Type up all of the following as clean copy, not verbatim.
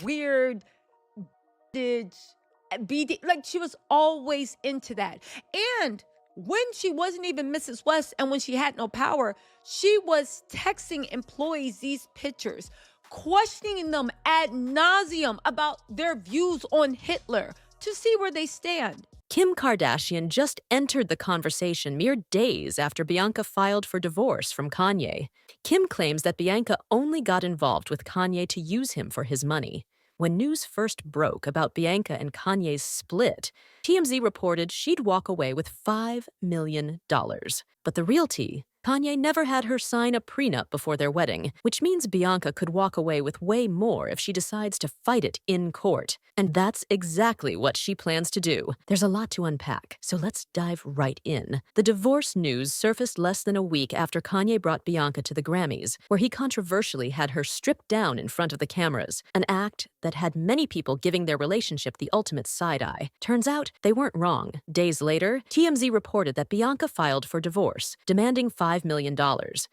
weird did BD, like she was always into that. And when she wasn't even Mrs. West and when she had no power, she was texting employees these pictures, questioning them ad nauseum about their views on Hitler to see where they stand. Kim Kardashian just entered the conversation mere days after Bianca filed for divorce from Kanye. Kim claims that Bianca only got involved with Kanye to use him for his money. When news first broke about Bianca and Kanye's split, TMZ reported she'd walk away with $5 million. But the real tea, Kanye never had her sign a prenup before their wedding, which means Bianca could walk away with way more if she decides to fight it in court. And that's exactly what she plans to do. There's a lot to unpack, so let's dive right in. The divorce news surfaced less than a week after Kanye brought Bianca to the Grammys, where he controversially had her stripped down in front of the cameras, an act that had many people giving their relationship the ultimate side-eye. Turns out, they weren't wrong. Days later, TMZ reported that Bianca filed for divorce, demanding $5 million,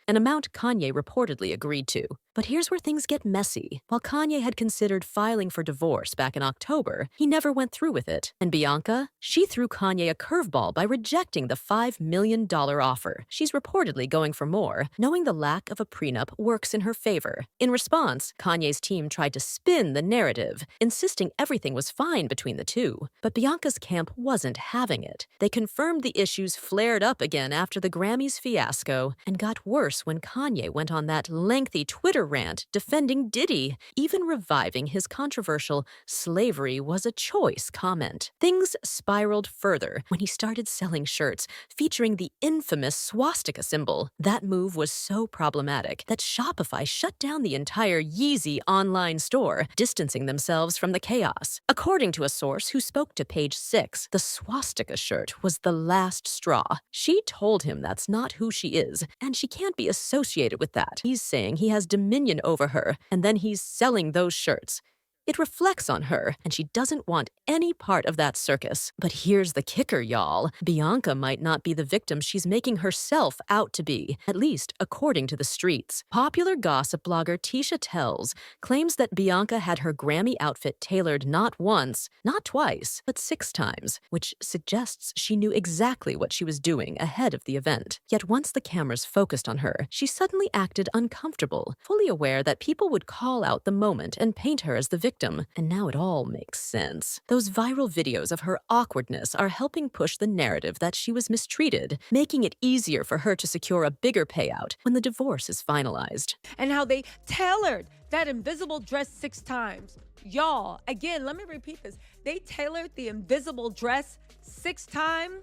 an amount Kanye reportedly agreed to. But here's where things get messy. While Kanye had considered filing for divorce back in October, he never went through with it. And Bianca? She threw Kanye a curveball by rejecting the $5 million offer. She's reportedly going for more, knowing the lack of a prenup works in her favor. In response, Kanye's team tried to spin the narrative, insisting everything was fine between the two. But Bianca's camp wasn't having it. They confirmed the issues flared up again after the Grammys fiasco, and got worse when Kanye went on that lengthy Twitter rant defending Diddy, even reviving his controversial "slavery was a choice" comment. Things spiraled further when he started selling shirts featuring the infamous swastika symbol. That move was so problematic that Shopify shut down the entire Yeezy online store, distancing themselves from the chaos. According to a source who spoke to Page 6, the swastika shirt was the last straw. She told him that's not who she is, and she can't be associated with that. He's saying he has dominion over her, and then he's selling those shirts. It reflects on her, and she doesn't want any part of that circus. But here's the kicker, y'all. Bianca might not be the victim she's making herself out to be, at least according to the streets. Popular gossip blogger Tisha Tells claims that Bianca had her Grammy outfit tailored not once, not twice, but 6 times, which suggests she knew exactly what she was doing ahead of the event. Yet once the cameras focused on her, she suddenly acted uncomfortable, fully aware that people would call out the moment and paint her as the victim. And now it all makes sense. Those viral videos of her awkwardness are helping push the narrative that she was mistreated, making it easier for her to secure a bigger payout when the divorce is finalized. And how they tailored that invisible dress 6 times. Y'all, again, let me repeat this. They tailored the invisible dress 6 times.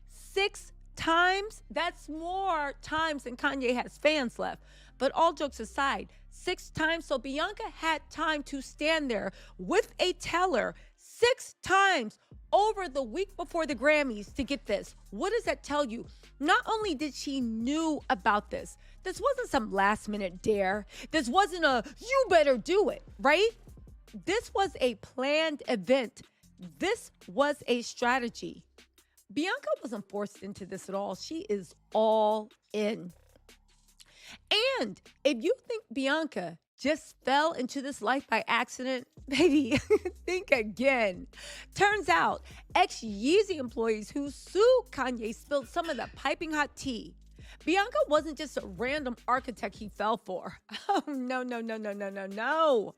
6 times? That's more times than Kanye has fans left. But all jokes aside, 6 times. So Bianca had time to stand there with a teller 6 times over the week before the Grammys to get this. What does that tell you? Not only did she knew about this wasn't some last minute dare. This wasn't a, you better do it, right? This was a planned event. This was a strategy. Bianca wasn't forced into this at all. She is all in. And if you think Bianca just fell into this life by accident, baby, think again. Turns out, ex-Yeezy employees who sued Kanye spilled some of the piping hot tea. Bianca wasn't just a random architect he fell for. Oh, no.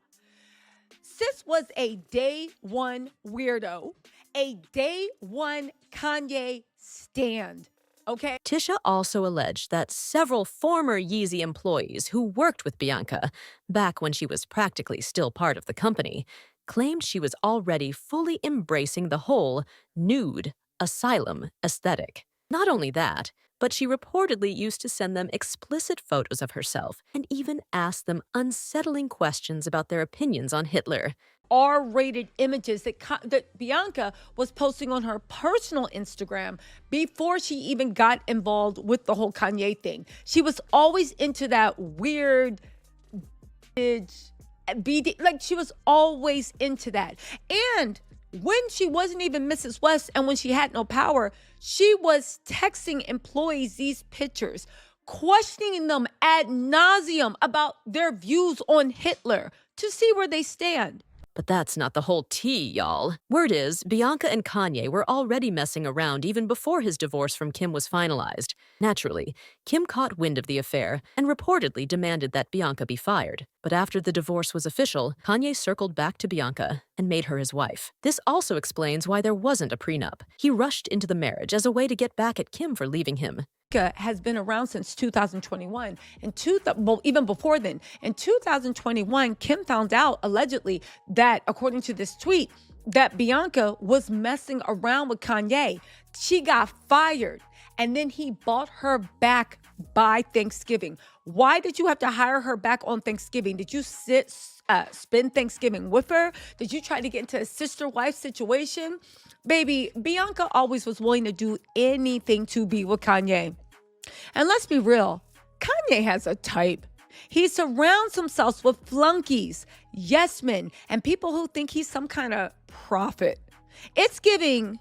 Sis was a day one weirdo, a day one Kanye stand. Okay. Tisha also alleged that several former Yeezy employees who worked with Bianca, back when she was practically still part of the company, claimed she was already fully embracing the whole nude asylum aesthetic. Not only that, but she reportedly used to send them explicit photos of herself and even ask them unsettling questions about their opinions on Hitler. R-rated images that Bianca was posting on her personal Instagram before she even got involved with the whole Kanye thing. She was always into that weird BD, like she was always into that. And when she wasn't even Mrs. West and when she had no power, she was texting employees these pictures, questioning them ad nauseum about their views on Hitler to see where they stand. But that's not the whole tea, y'all. Word is, Bianca and Kanye were already messing around even before his divorce from Kim was finalized. Naturally, Kim caught wind of the affair and reportedly demanded that Bianca be fired. But after the divorce was official, Kanye circled back to Bianca and made her his wife. This also explains why there wasn't a prenup. He rushed into the marriage as a way to get back at Kim for leaving him. Has been around since 2021 and even before then. In 2021, Kim found out allegedly that, according to this tweet, that Bianca was messing around with Kanye. She got fired, and then he bought her back by Thanksgiving. Why did you have to hire her back on Thanksgiving? Did you spend Thanksgiving with her? Did you try to get into a sister-wife situation? Baby, Bianca always was willing to do anything to be with Kanye. And let's be real, Kanye has a type. He surrounds himself with flunkies, yes men, and people who think he's some kind of prophet. It's giving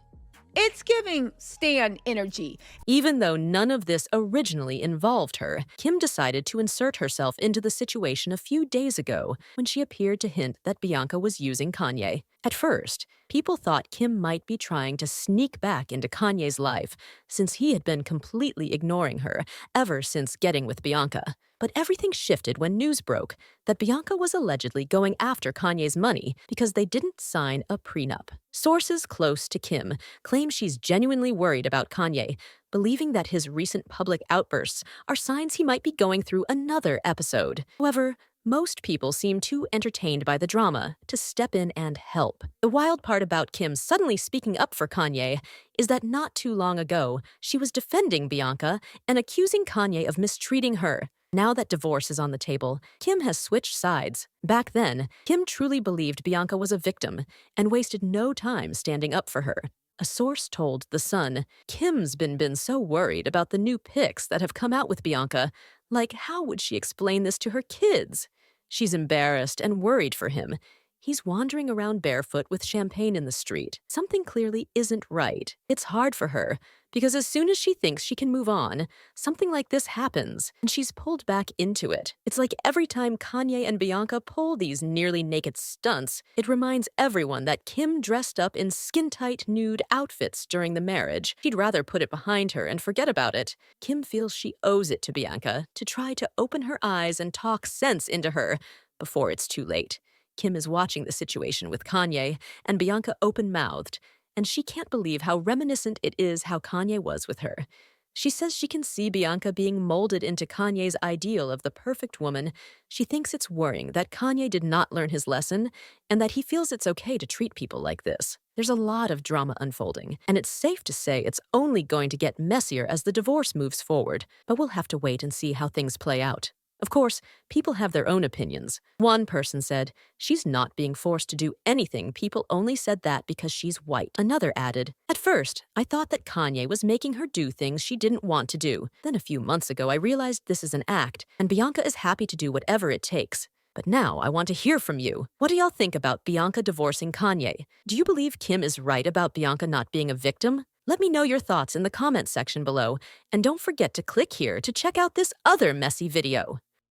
Stan energy. Even though none of this originally involved her, Kim decided to insert herself into the situation a few days ago when she appeared to hint that Bianca was using Kanye. At first, people thought Kim might be trying to sneak back into Kanye's life since he had been completely ignoring her ever since getting with Bianca. But everything shifted when news broke that Bianca was allegedly going after Kanye's money because they didn't sign a prenup. Sources close to Kim claim she's genuinely worried about Kanye, believing that his recent public outbursts are signs he might be going through another episode. However, most people seem too entertained by the drama to step in and help. The wild part about Kim suddenly speaking up for Kanye is that not too long ago, she was defending Bianca and accusing Kanye of mistreating her. Now that divorce is on the table, Kim has switched sides. Back then, Kim truly believed Bianca was a victim and wasted no time standing up for her. A source told The Sun, Kim's been so worried about the new pics that have come out with Bianca. Like, how would she explain this to her kids? She's embarrassed and worried for him. He's wandering around barefoot with champagne in the street. Something clearly isn't right. It's hard for her, because as soon as she thinks she can move on, something like this happens, and she's pulled back into it. It's like every time Kanye and Bianca pull these nearly naked stunts, it reminds everyone that Kim dressed up in skin-tight nude outfits during the marriage. She'd rather put it behind her and forget about it. Kim feels she owes it to Bianca to try to open her eyes and talk sense into her before it's too late. Kim is watching the situation with Kanye, and Bianca open-mouthed, and she can't believe how reminiscent it is how Kanye was with her. She says she can see Bianca being molded into Kanye's ideal of the perfect woman. She thinks it's worrying that Kanye did not learn his lesson and that he feels it's okay to treat people like this. There's a lot of drama unfolding, and it's safe to say it's only going to get messier as the divorce moves forward, but we'll have to wait and see how things play out. Of course, people have their own opinions. One person said, she's not being forced to do anything. People only said that because she's white. Another added, at first, I thought that Kanye was making her do things she didn't want to do. Then a few months ago, I realized this is an act, and Bianca is happy to do whatever it takes. But now I want to hear from you. What do y'all think about Bianca divorcing Kanye? Do you believe Kim is right about Bianca not being a victim? Let me know your thoughts in the comments section below, and don't forget to click here to check out this other messy video.